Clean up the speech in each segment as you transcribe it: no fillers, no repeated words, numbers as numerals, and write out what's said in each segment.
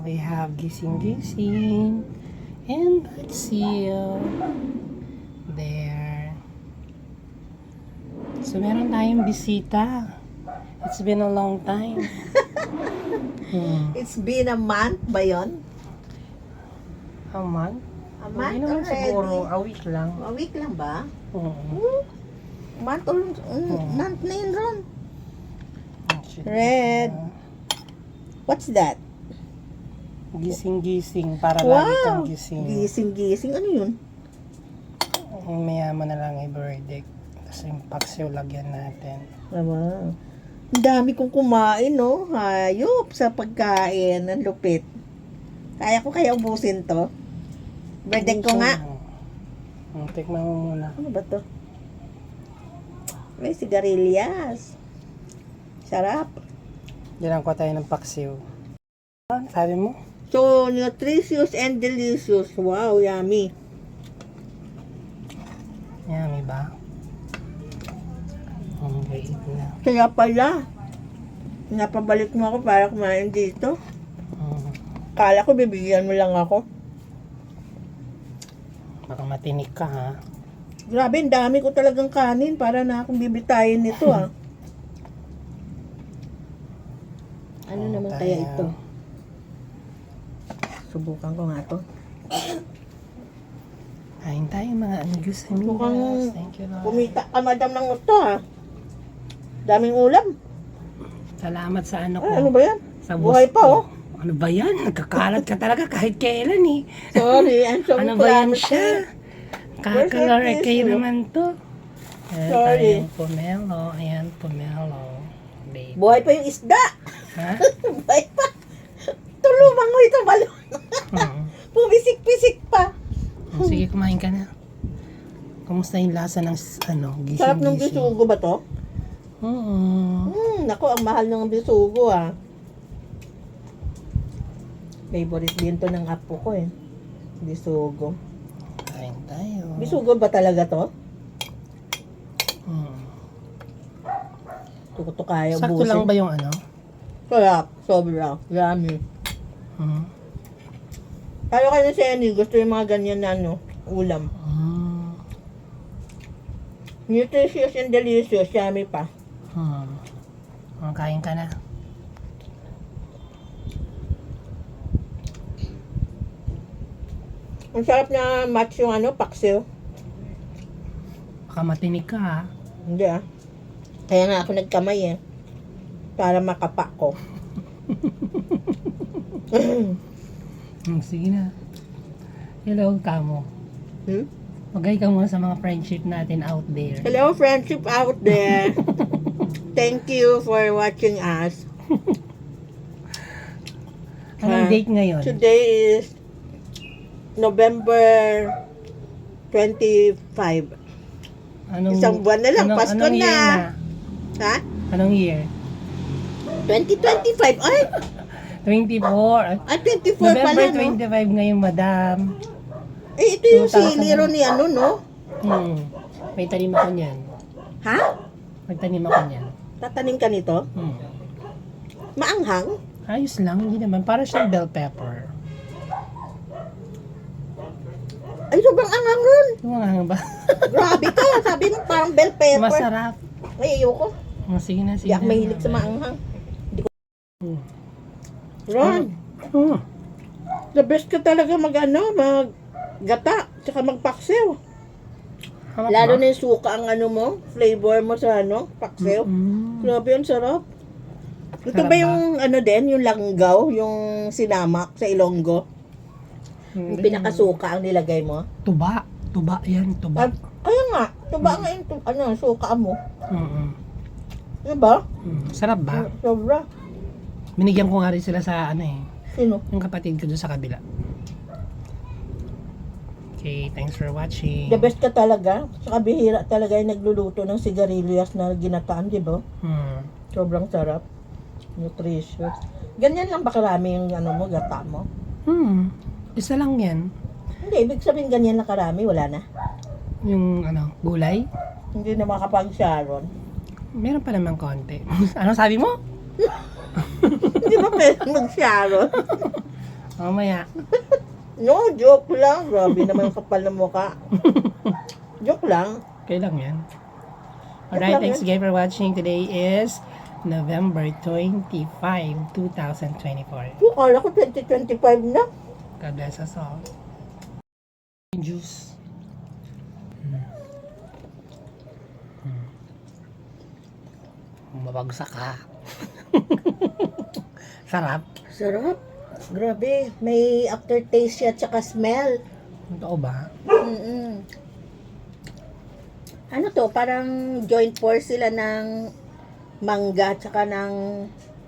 We have gising-gising and Basil. There. So, meron tayong bisita. It's been a long time. It's been a month ba yun? A month? A Hindi month naman already? siguro, a week lang. A week lang ba? Oo. Month month na yun, Ron. Shit. Red. What's that? Gising-gising. Para lagi kang gising. Gising-gising. Ano yun? Ang mayaman na lang i-verdict. Tapos yung paksiw lagyan natin. Wow. Ang dami kong kumain, no? Hayop sa pagkain. Ang lupit. Kaya ko kaya ubusin to? Verdict ko nga. Tikman mo muna. Ano ba to? May sigarilyas. Sarap. Diyan ko tayo ng paksiw. Sabi mo? So, nutritious and delicious. Wow, yummy. Yummy ba? Ang great na. Kaya pala, napabalik mo ako para kumain dito. Kala ko bibigyan mo lang ako. Baka matinik ka ha. Grabe, ang dami ko talagang kanin para na akong bibitayin nito ah. Ano naman tayo. kaya ito? Subukan ko nga to. Kain tayo mga amigos. Mukhang Thank you Lord. kumita ka madam ng ito ah. Daming ulam. Salamat sa ano ko. Ay, ano ba yan? Sa Buhay boss pa ko. oh. Ano ba yan? Nagkakalat ka talaga kahit kailan eh. Sorry, I'm so Ano ba yan proud. siya? Where's your Kakalarikay tissue? naman to. Ayan Sorry. tayong pomelo. Ayan, pomelo. Baby. Buhay pa yung isda. Ha? Buhay pa. Tulungan mo ito balon. Hmm. Pumisik-pisik pa. Sige, kumain ka na. Kumusta yung lasa ng gising-gising? Sarap ng bisugo ba to? Oo. Naku, ang mahal ng bisugo ah. Favorite din to ng apo ko eh. Bisugo. Kain tayo. Bisugo ba talaga to? Hmm. Tuko kaya Sakto ubusin. lang ba yung ano? Sarap. Sobra. Yummy. Hmm. Tayo kayo si Annie, gusto yung mga ganyan na ano, ulam. Hmm. Nutritious and delicious. Yummy pa. Hmm. Kain ka na. Ang sarap na match yung ano, paksiw. Baka matinig ka ha. Hindi ah. Kaya nga ako nagkamay eh. Para makapa ko. Sige na. Hello, Kamo. Magay ka muna sa mga friendship natin out there. Hello, friendship out there. Thank you for watching us. Anong date ngayon? Today is November 25. Isang buwan na lang, Pasko anong year na. Ha? Anong year? 2025. Ay, 24. 24 pala, November no? 25 ngayon, madam. Eh, ito yung 2000. sili ron ni ano, no? May tanim ako niyan. Ha? May tanim ako niyan. Tatanim ka nito? Maanghang? Ayos lang, hindi naman. Para siyang bell pepper. Ay, sobrang anghang ron. Yung mga ba? Grabe ka. Sabi mo parang bell pepper. Masarap. Ay, ayoko. Sige na, sige Hindi ako na. mahilig sa maanghang. Hindi ko... Hmm. Ron, Oh. the best ka talaga mag-gata, tsaka magpaksiw. Harap Lalo ba? na yung suka ang ano mo, flavor mo sa ano, paksiw. Grabe, ang sarap. Ito Sarap ba yung ano din, yung langgaw, yung sinamak sa Ilonggo? Yung pinakasuka ang nilagay mo? Tuba. Tuba yan, tuba. Kaya nga, tuba nga yung suka mo. Diba? Sarap ba? Sobra. Binigyan ko nga rin sila sa Sino? yung kapatid ko doon sa kabila. Okay, thanks for watching. The best ka talaga. Saka bihira talaga yung nagluluto ng sigarilyas na ginataan, di ba? Sobrang sarap. Nutritious. Ganyan lang ba karami yung ano mo, gata mo? Isa lang yan. Hindi, ibig sabihin ganyan lang karami, wala na. Yung gulay. Hindi na makapag-sharon. Meron pa naman konti. Ano sabi mo? Hindi ba pwede mag-sharon? Mamaya. No, joke lang. Grabe naman ang kapal ng mukha. Joke lang. Okay lang yan. Joke Alright, lang thanks yan. again for watching. Today is November 25, 2024. Kala ko 2025 na. God bless us all. Juice. Mabagsak ka. Sarap. Sarap. Grabe. May aftertaste siya tsaka smell. Totoo ba? Mm-mm. Ano to? Parang joint force sila ng mangga tsaka ng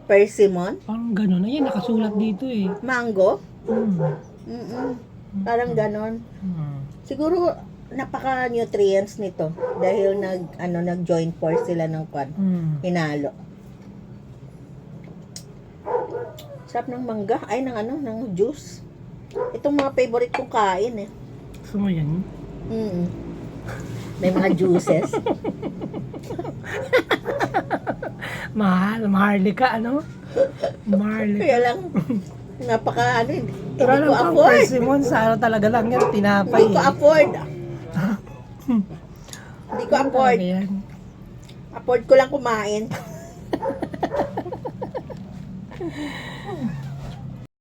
persimmon. Parang gano'n. Ayan, nakasulat dito eh. Mango. Hmm. Mm-mm. Parang ganon. Hmm. Siguro napaka-nutrients nito dahil nag joint force sila ng kwan. Hmm. Hinalo. Sarap ng mangga. Ay, ng juice. Itong mga favorite kong kain eh. Gusto mo yan? Mm. May mga juices. Maharlika, ano? Maharlika. Kaya lang, hindi Pero ko alam ko, ang afford. persimmon, sa ano talaga lang yan, tinapay. Hindi ko afford. Hindi ko afford. Talaga yan. Afford ko lang kumain.